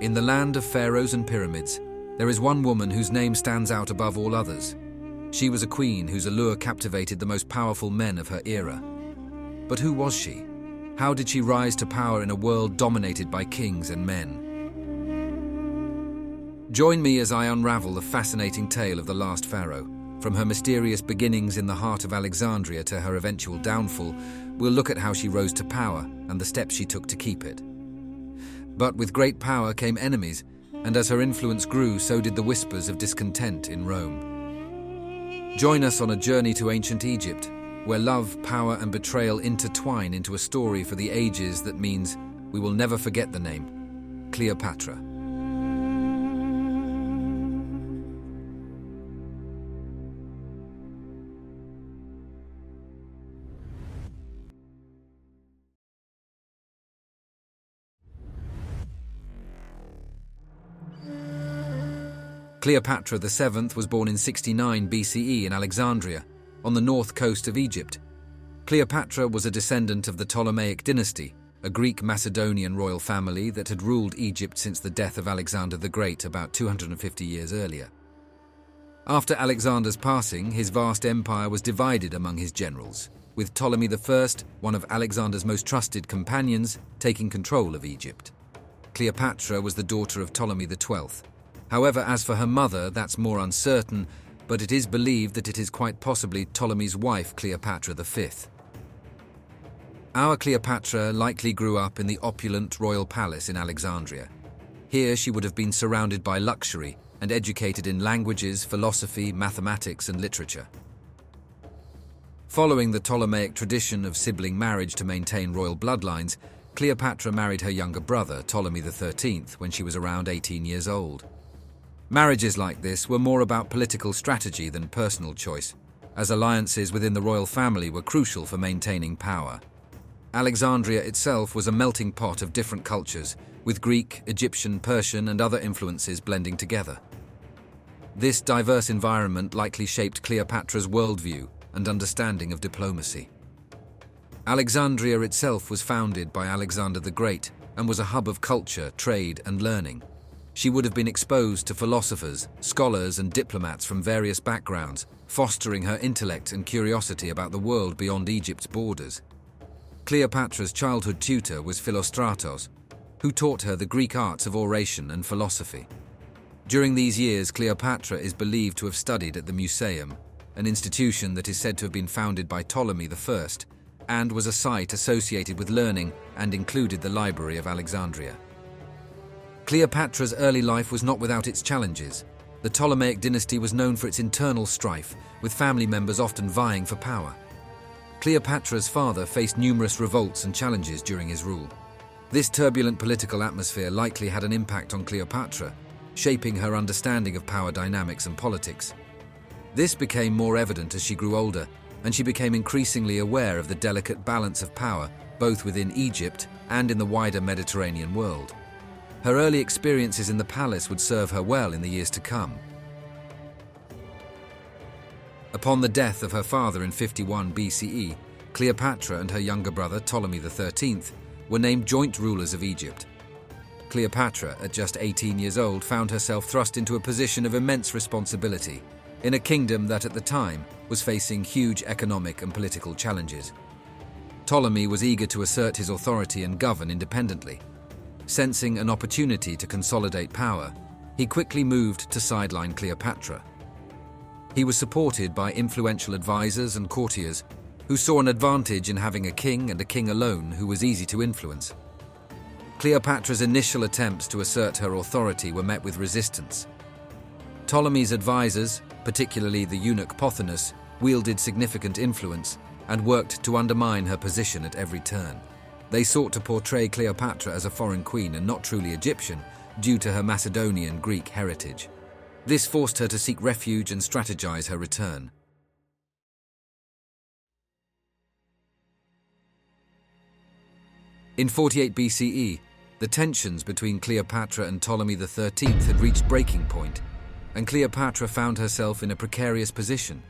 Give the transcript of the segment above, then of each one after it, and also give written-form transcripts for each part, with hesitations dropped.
In the land of pharaohs and pyramids, there is one woman whose name stands out above all others. She was a queen whose allure captivated the most powerful men of her era. But who was she? How did she rise to power in a world dominated by kings and men? Join me as I unravel the fascinating tale of the last pharaoh. From her mysterious beginnings in the heart of Alexandria to her eventual downfall, we'll look at how she rose to power and the steps she took to keep it. But with great power came enemies, and as her influence grew, so did the whispers of discontent in Rome. Join us on a journey to ancient Egypt, where love, power, and betrayal intertwine into a story for the ages that means we will never forget the name, Cleopatra. Cleopatra VII was born in 69 BCE in Alexandria, on the north coast of Egypt. Cleopatra was a descendant of the Ptolemaic Dynasty, a Greek Macedonian royal family that had ruled Egypt since the death of Alexander the Great about 250 years earlier. After Alexander's passing, his vast empire was divided among his generals, with Ptolemy I, one of Alexander's most trusted companions, taking control of Egypt. Cleopatra was the daughter of Ptolemy XII. However, as for her mother, that's more uncertain, but it is believed that it is quite possibly Ptolemy's wife, Cleopatra V. Our Cleopatra likely grew up in the opulent royal palace in Alexandria. Here she would have been surrounded by luxury and educated in languages, philosophy, mathematics, and literature. Following the Ptolemaic tradition of sibling marriage to maintain royal bloodlines, Cleopatra married her younger brother, Ptolemy XIII, when she was around 18 years old. Marriages like this were more about political strategy than personal choice, as alliances within the royal family were crucial for maintaining power. Alexandria itself was a melting pot of different cultures, with Greek, Egyptian, Persian, and other influences blending together. This diverse environment likely shaped Cleopatra's worldview and understanding of diplomacy. Alexandria itself was founded by Alexander the Great and was a hub of culture, trade, and learning. She would have been exposed to philosophers, scholars, and diplomats from various backgrounds, fostering her intellect and curiosity about the world beyond Egypt's borders. Cleopatra's childhood tutor was Philostratos, who taught her the Greek arts of oration and philosophy. During these years, Cleopatra is believed to have studied at the Museum, an institution that is said to have been founded by Ptolemy I, and was a site associated with learning and included the Library of Alexandria. Cleopatra's early life was not without its challenges. The Ptolemaic dynasty was known for its internal strife, with family members often vying for power. Cleopatra's father faced numerous revolts and challenges during his rule. This turbulent political atmosphere likely had an impact on Cleopatra, shaping her understanding of power dynamics and politics. This became more evident as she grew older, and she became increasingly aware of the delicate balance of power, both within Egypt and in the wider Mediterranean world. Her early experiences in the palace would serve her well in the years to come. Upon the death of her father in 51 BCE, Cleopatra and her younger brother Ptolemy XIII were named joint rulers of Egypt. Cleopatra, at just 18 years old, found herself thrust into a position of immense responsibility in a kingdom that at the time was facing huge economic and political challenges. Ptolemy was eager to assert his authority and govern independently. Sensing an opportunity to consolidate power, he quickly moved to sideline Cleopatra. He was supported by influential advisors and courtiers who saw an advantage in having a king and a king alone who was easy to influence. Cleopatra's initial attempts to assert her authority were met with resistance. Ptolemy's advisors, particularly the eunuch Pothinus, wielded significant influence and worked to undermine her position at every turn. They sought to portray Cleopatra as a foreign queen and not truly Egyptian, due to her Macedonian Greek heritage. This forced her to seek refuge and strategize her return. In 48 BCE, the tensions between Cleopatra and Ptolemy XIII had reached breaking point, and Cleopatra found herself in a precarious position.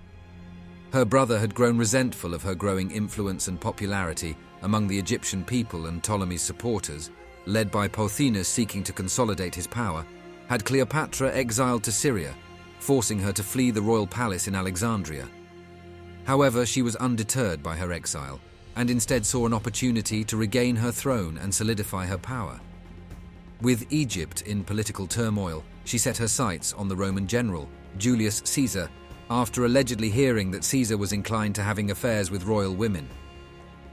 Her brother had grown resentful of her growing influence and popularity among the Egyptian people and Ptolemy's supporters, led by Pothinus seeking to consolidate his power, had Cleopatra exiled to Syria, forcing her to flee the royal palace in Alexandria. However, she was undeterred by her exile, and instead saw an opportunity to regain her throne and solidify her power. With Egypt in political turmoil, she set her sights on the Roman general, Julius Caesar, after allegedly hearing that Caesar was inclined to having affairs with royal women.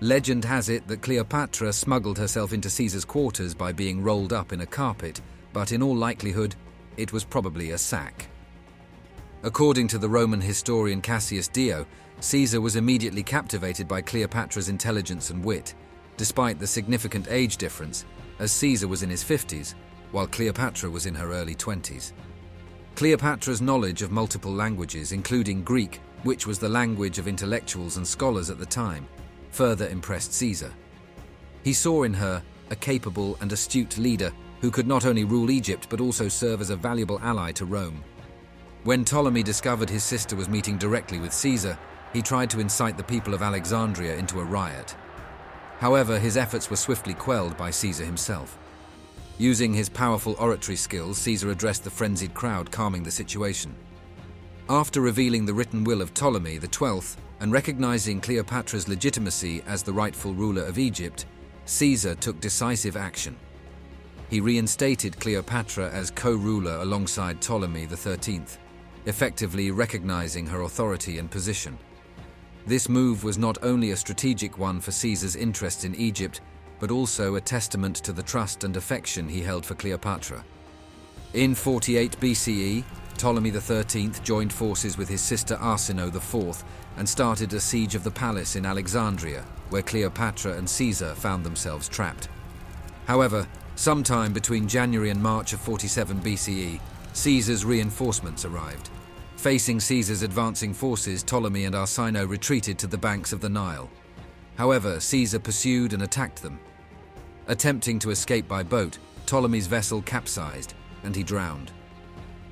Legend has it that Cleopatra smuggled herself into Caesar's quarters by being rolled up in a carpet, but in all likelihood, it was probably a sack. According to the Roman historian Cassius, Caesar was immediately captivated by Cleopatra's intelligence and wit, despite the significant age difference, as Caesar was in his 50s, while Cleopatra was in her early 20s. Cleopatra's knowledge of multiple languages, including Greek, which was the language of intellectuals and scholars at the time, further impressed Caesar. He saw in her a capable and astute leader who could not only rule Egypt but also serve as a valuable ally to Rome. When Ptolemy discovered his sister was meeting directly with Caesar, he tried to incite the people of Alexandria into a riot. However, his efforts were swiftly quelled by Caesar himself. Using his powerful oratory skills, Caesar addressed the frenzied crowd, calming the situation. After revealing the written will of Ptolemy XII and recognizing Cleopatra's legitimacy as the rightful ruler of Egypt, Caesar took decisive action. He reinstated Cleopatra as co-ruler alongside Ptolemy XIII, effectively recognizing her authority and position. This move was not only a strategic one for Caesar's interests in Egypt, but also a testament to the trust and affection he held for Cleopatra. In 48 BCE, Ptolemy XIII joined forces with his sister Arsinoe IV and started a siege of the palace in Alexandria, where Cleopatra and Caesar found themselves trapped. However, sometime between January and March of 47 BCE, Caesar's reinforcements arrived. Facing Caesar's advancing forces, Ptolemy and Arsinoe retreated to the banks of the Nile. However, Caesar pursued and attacked them. Attempting to escape by boat, Ptolemy's vessel capsized, and he drowned.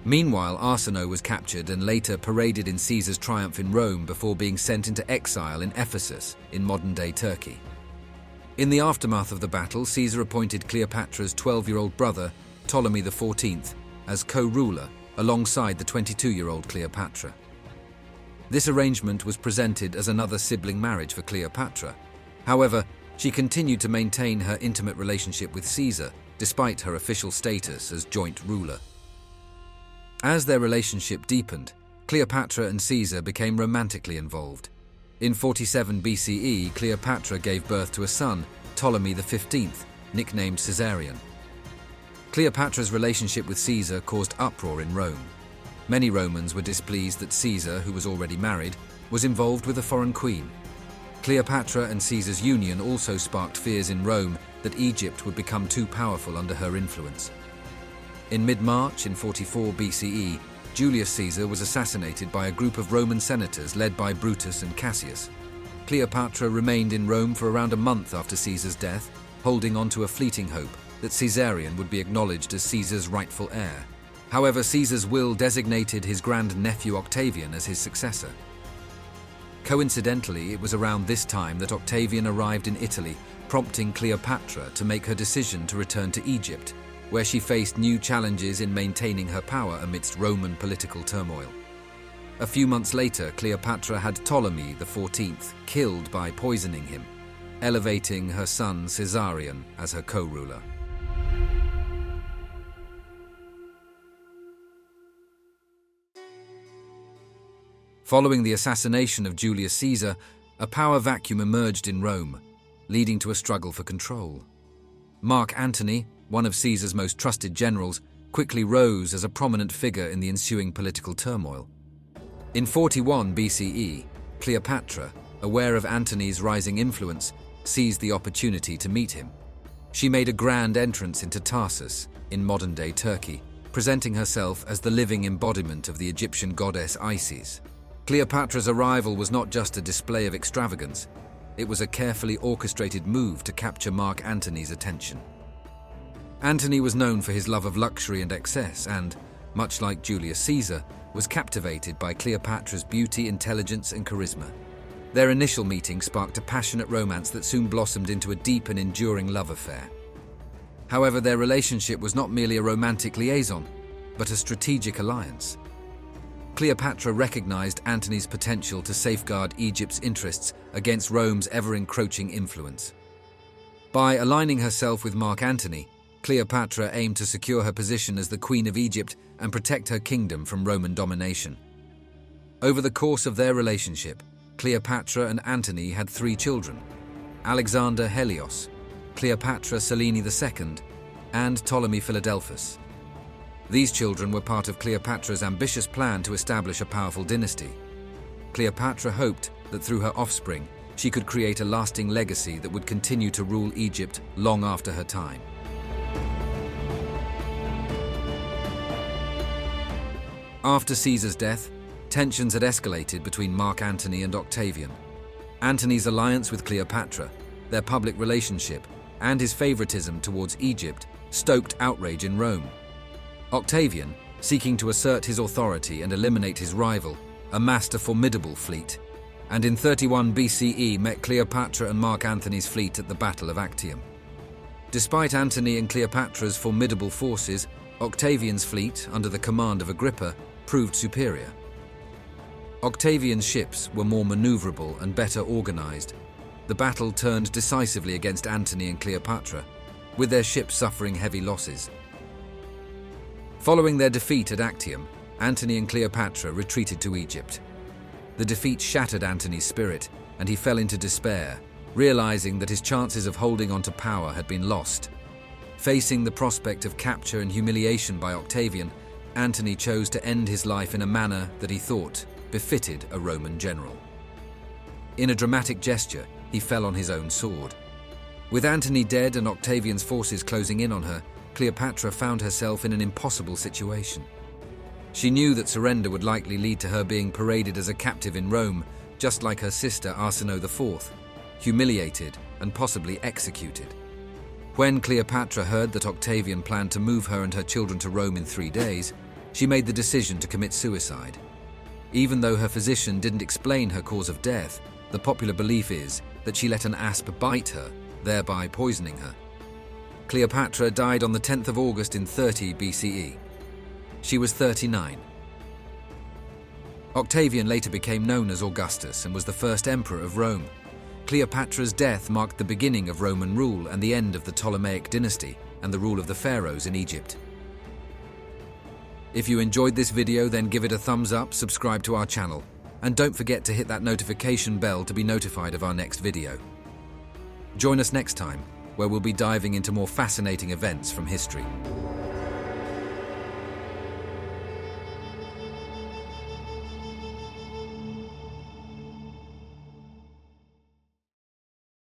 Meanwhile, Arsinoe was captured and later paraded in Caesar's triumph in Rome before being sent into exile in Ephesus, in modern-day Turkey. In the aftermath of the battle, Caesar appointed Cleopatra's 12-year-old brother, Ptolemy XIV, as co-ruler, alongside the 22-year-old Cleopatra. This arrangement was presented as another sibling marriage for Cleopatra. However, she continued to maintain her intimate relationship with Caesar, despite her official status as joint ruler. As their relationship deepened, Cleopatra and Caesar became romantically involved. In 47 BCE, Cleopatra gave birth to a son, Ptolemy XV, nicknamed Caesarion. Cleopatra's relationship with Caesar caused uproar in Rome. Many Romans were displeased that Caesar, who was already married, was involved with a foreign queen. Cleopatra and Caesar's union also sparked fears in Rome that Egypt would become too powerful under her influence. In mid-March in 44 BCE, Julius Caesar was assassinated by a group of Roman senators led by Brutus and Cassius. Cleopatra remained in Rome for around a month after Caesar's death, holding on to a fleeting hope that Caesarion would be acknowledged as Caesar's rightful heir. However, Caesar's will designated his grandnephew Octavian as his successor. Coincidentally, it was around this time that Octavian arrived in Italy, prompting Cleopatra to make her decision to return to Egypt, where she faced new challenges in maintaining her power amidst Roman political turmoil. A few months later, Cleopatra had Ptolemy XIV killed by poisoning him, elevating her son Caesarion as her co-ruler. Following the assassination of Julius Caesar, a power vacuum emerged in Rome, leading to a struggle for control. Mark Antony, one of Caesar's most trusted generals, quickly rose as a prominent figure in the ensuing political turmoil. In 41 BCE, Cleopatra, aware of Antony's rising influence, seized the opportunity to meet him. She made a grand entrance into Tarsus, in modern-day Turkey, presenting herself as the living embodiment of the Egyptian goddess Isis. Cleopatra's arrival was not just a display of extravagance, it was a carefully orchestrated move to capture Mark Antony's attention. Antony was known for his love of luxury and excess and, much like Julius Caesar, was captivated by Cleopatra's beauty, intelligence, and charisma. Their initial meeting sparked a passionate romance that soon blossomed into a deep and enduring love affair. However, their relationship was not merely a romantic liaison, but a strategic alliance. Cleopatra recognized Antony's potential to safeguard Egypt's interests against Rome's ever-encroaching influence. By aligning herself with Mark Antony, Cleopatra aimed to secure her position as the Queen of Egypt and protect her kingdom from Roman domination. Over the course of their relationship, Cleopatra and Antony had 3 children: Alexander Helios, Cleopatra Selene II, and Ptolemy Philadelphus. These children were part of Cleopatra's ambitious plan to establish a powerful dynasty. Cleopatra hoped that through her offspring, she could create a lasting legacy that would continue to rule Egypt long after her time. After Caesar's death, tensions had escalated between Mark Antony and Octavian. Antony's alliance with Cleopatra, their public relationship, and his favoritism towards Egypt stoked outrage in Rome. Octavian, seeking to assert his authority and eliminate his rival, amassed a formidable fleet, and in 31 BCE met Cleopatra and Mark Antony's fleet at the Battle of Actium. Despite Antony and Cleopatra's formidable forces, Octavian's fleet, under the command of Agrippa, proved superior. Octavian's ships were more maneuverable and better organized. The battle turned decisively against Antony and Cleopatra, with their ships suffering heavy losses. Following their defeat at Actium, Antony and Cleopatra retreated to Egypt. The defeat shattered Antony's spirit, and he fell into despair, realizing that his chances of holding on to power had been lost. Facing the prospect of capture and humiliation by Octavian, Antony chose to end his life in a manner that he thought befitted a Roman general. In a dramatic gesture, he fell on his own sword. With Antony dead and Octavian's forces closing in on her, Cleopatra found herself in an impossible situation. She knew that surrender would likely lead to her being paraded as a captive in Rome, just like her sister Arsinoe IV, humiliated and possibly executed. When Cleopatra heard that Octavian planned to move her and her children to Rome in 3 days, she made the decision to commit suicide. Even though her physician didn't explain her cause of death, the popular belief is that she let an asp bite her, thereby poisoning her. Cleopatra died on the 10th of August in 30 BCE. She was 39. Octavian later became known as Augustus and was the first emperor of Rome. Cleopatra's death marked the beginning of Roman rule and the end of the Ptolemaic Dynasty and the rule of the pharaohs in Egypt. If you enjoyed this video, then give it a thumbs up, subscribe to our channel, and don't forget to hit that notification bell to be notified of our next video. Join us next time, where we'll be diving into more fascinating events from history.